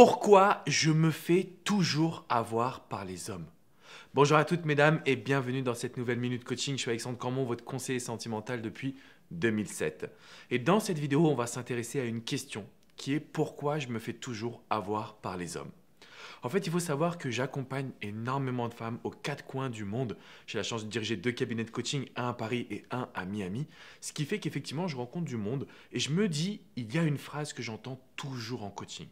Pourquoi je me fais toujours avoir par les hommes? Bonjour à toutes mesdames et bienvenue dans cette nouvelle Minute Coaching. Je suis Alexandre Cormon, votre conseiller sentimental depuis 2007. Et dans cette vidéo, on va s'intéresser à une question qui est pourquoi je me fais toujours avoir par les hommes. En fait, il faut savoir que j'accompagne énormément de femmes aux quatre coins du monde. J'ai la chance de diriger 2 cabinets de coaching, un à Paris et un à Miami. Ce qui fait qu'effectivement, je rencontre du monde et je me dis, il y a une phrase que j'entends toujours en coaching.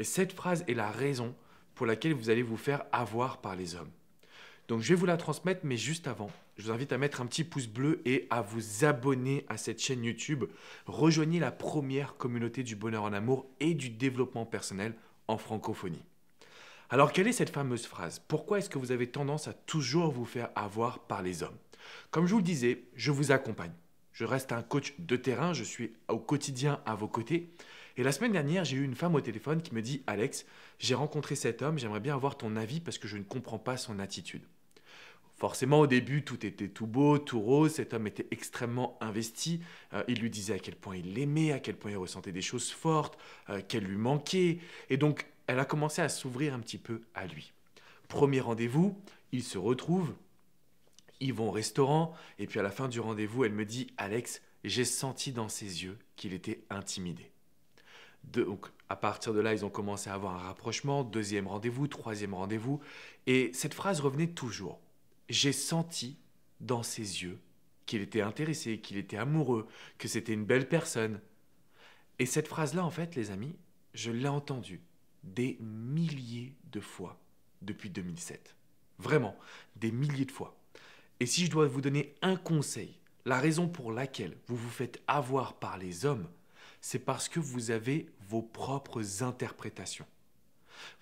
Et cette phrase est la raison pour laquelle vous allez vous faire avoir par les hommes. Donc je vais vous la transmettre, mais juste avant, je vous invite à mettre un petit pouce bleu et à vous abonner à cette chaîne YouTube. Rejoignez la première communauté du bonheur en amour et du développement personnel en francophonie. Alors quelle est cette fameuse phrase? Pourquoi est-ce que vous avez tendance à toujours vous faire avoir par les hommes? Comme je vous le disais, je vous accompagne. Je reste un coach de terrain, je suis au quotidien à vos côtés. Et la semaine dernière, j'ai eu une femme au téléphone qui me dit « Alex, j'ai rencontré cet homme, j'aimerais bien avoir ton avis parce que je ne comprends pas son attitude. » Forcément, au début, tout était tout beau, tout rose. Cet homme était extrêmement investi. Il lui disait à quel point il l'aimait, à quel point il ressentait des choses fortes, qu'elles lui manquaient. Et donc, elle a commencé à s'ouvrir un petit peu à lui. Premier rendez-vous, ils se retrouvent, ils vont au restaurant. Et puis à la fin du rendez-vous, elle me dit « Alex, j'ai senti dans ses yeux qu'il était intimidé. » Donc, à partir de là, ils ont commencé à avoir un rapprochement. Deuxième rendez-vous, troisième rendez-vous. Et cette phrase revenait toujours. J'ai senti dans ses yeux qu'il était intéressé, qu'il était amoureux, que c'était une belle personne. Et cette phrase-là, en fait, les amis, je l'ai entendue des milliers de fois depuis 2007. Vraiment, des milliers de fois. Et si je dois vous donner un conseil, la raison pour laquelle vous vous faites avoir par les hommes, c'est parce que vous avez vos propres interprétations.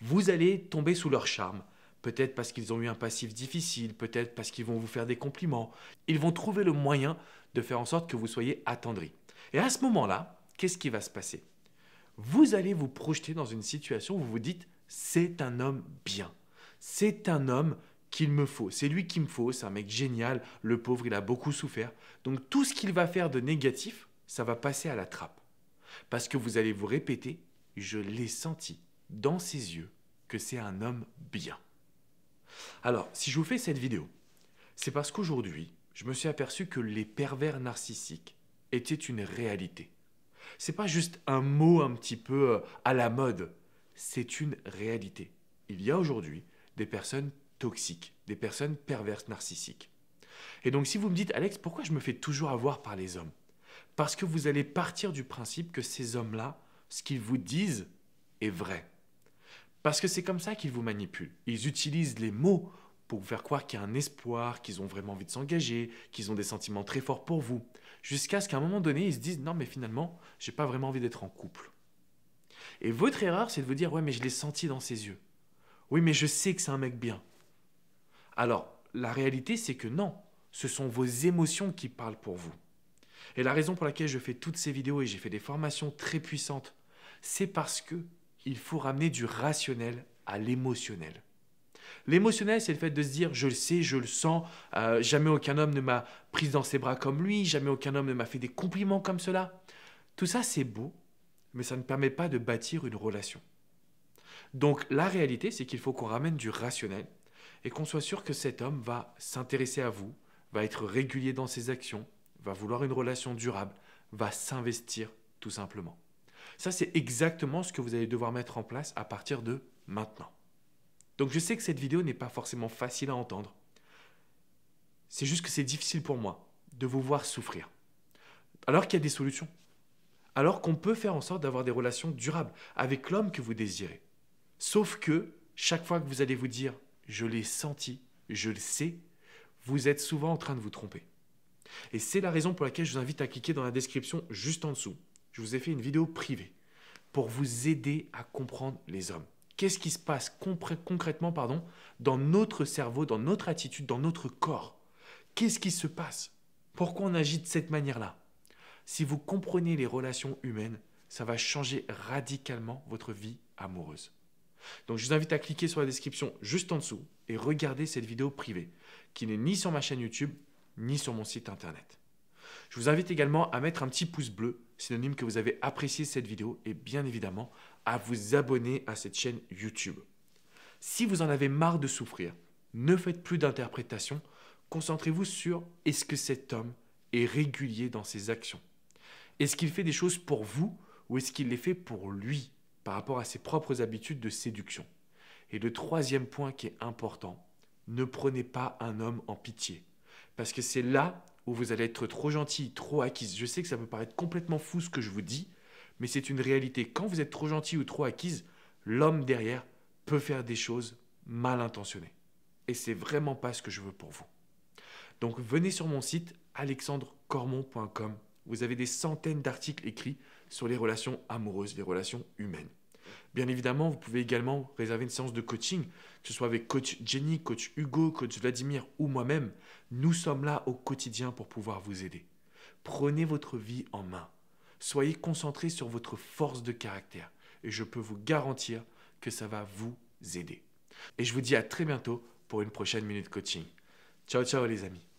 Vous allez tomber sous leur charme, peut-être parce qu'ils ont eu un passif difficile, peut-être parce qu'ils vont vous faire des compliments. Ils vont trouver le moyen de faire en sorte que vous soyez attendri. Et à ce moment-là, qu'est-ce qui va se passer? Vous allez vous projeter dans une situation où vous vous dites « c'est un homme bien, c'est un homme qu'il me faut, c'est lui qu'il me faut, c'est un mec génial, le pauvre il a beaucoup souffert ». Donc tout ce qu'il va faire de négatif, ça va passer à la trappe. Parce que vous allez vous répéter « je l'ai senti dans ses yeux que c'est un homme bien ». Alors, si je vous fais cette vidéo, c'est parce qu'aujourd'hui, je me suis aperçu que les pervers narcissiques étaient une réalité. C'est pas juste un mot un petit peu à la mode, c'est une réalité. Il y a aujourd'hui des personnes toxiques, des personnes perverses narcissiques. Et donc si vous me dites « Alex, pourquoi je me fais toujours avoir par les hommes ?» Parce que vous allez partir du principe que ces hommes-là, ce qu'ils vous disent est vrai. Parce que c'est comme ça qu'ils vous manipulent. Ils utilisent les mots pour vous faire croire qu'il y a un espoir, qu'ils ont vraiment envie de s'engager, qu'ils ont des sentiments très forts pour vous. Jusqu'à ce qu'à un moment donné, ils se disent « Non, mais finalement, je n'ai pas vraiment envie d'être en couple. » Et votre erreur, c'est de vous dire « Ouais, mais je l'ai senti dans ses yeux. Oui, mais je sais que c'est un mec bien. » Alors, la réalité, c'est que non. Ce sont vos émotions qui parlent pour vous. Et la raison pour laquelle je fais toutes ces vidéos et j'ai fait des formations très puissantes, c'est parce que il faut ramener du rationnel à l'émotionnel. L'émotionnel, c'est le fait de se dire « je le sais, je le sens, jamais aucun homme ne m'a prise dans ses bras comme lui, jamais aucun homme ne m'a fait des compliments comme cela ». Tout ça, c'est beau, mais ça ne permet pas de bâtir une relation. Donc la réalité, c'est qu'il faut qu'on ramène du rationnel et qu'on soit sûr que cet homme va s'intéresser à vous, va être régulier dans ses actions, va vouloir une relation durable, va s'investir tout simplement. Ça, c'est exactement ce que vous allez devoir mettre en place à partir de maintenant. Donc je sais que cette vidéo n'est pas forcément facile à entendre. C'est juste que c'est difficile pour moi de vous voir souffrir. Alors qu'il y a des solutions. Alors qu'on peut faire en sorte d'avoir des relations durables avec l'homme que vous désirez. Sauf que chaque fois que vous allez vous dire « je l'ai senti, je le sais », vous êtes souvent en train de vous tromper. Et c'est la raison pour laquelle je vous invite à cliquer dans la description juste en dessous. Je vous ai fait une vidéo privée pour vous aider à comprendre les hommes. Qu'est-ce qui se passe concrètement dans notre cerveau, dans notre attitude, dans notre corps? Qu'est-ce qui se passe? Pourquoi on agit de cette manière-là? Si vous comprenez les relations humaines, ça va changer radicalement votre vie amoureuse. Donc je vous invite à cliquer sur la description juste en dessous et regarder cette vidéo privée qui n'est ni sur ma chaîne YouTube, ni sur mon site internet. Je vous invite également à mettre un petit pouce bleu, synonyme que vous avez apprécié cette vidéo, et bien évidemment à vous abonner à cette chaîne YouTube. Si vous en avez marre de souffrir, ne faites plus d'interprétation, concentrez-vous sur est-ce que cet homme est régulier dans ses actions. Est-ce qu'il fait des choses pour vous ou est-ce qu'il les fait pour lui par rapport à ses propres habitudes de séduction? Et le troisième point qui est important, ne prenez pas un homme en pitié. Parce que c'est là où vous allez être trop gentil, trop acquise. Je sais que ça peut paraître complètement fou ce que je vous dis, mais c'est une réalité. Quand vous êtes trop gentil ou trop acquise, l'homme derrière peut faire des choses mal intentionnées. Et c'est vraiment pas ce que je veux pour vous. Donc venez sur mon site alexandrecormon.com. Vous avez des centaines d'articles écrits sur les relations amoureuses, les relations humaines. Bien évidemment, vous pouvez également réserver une séance de coaching, que ce soit avec coach Jenny, coach Hugo, coach Vladimir ou moi-même. Nous sommes là au quotidien pour pouvoir vous aider. Prenez votre vie en main. Soyez concentrés sur votre force de caractère et je peux vous garantir que ça va vous aider. Et je vous dis à très bientôt pour une prochaine minute coaching. Ciao, ciao les amis.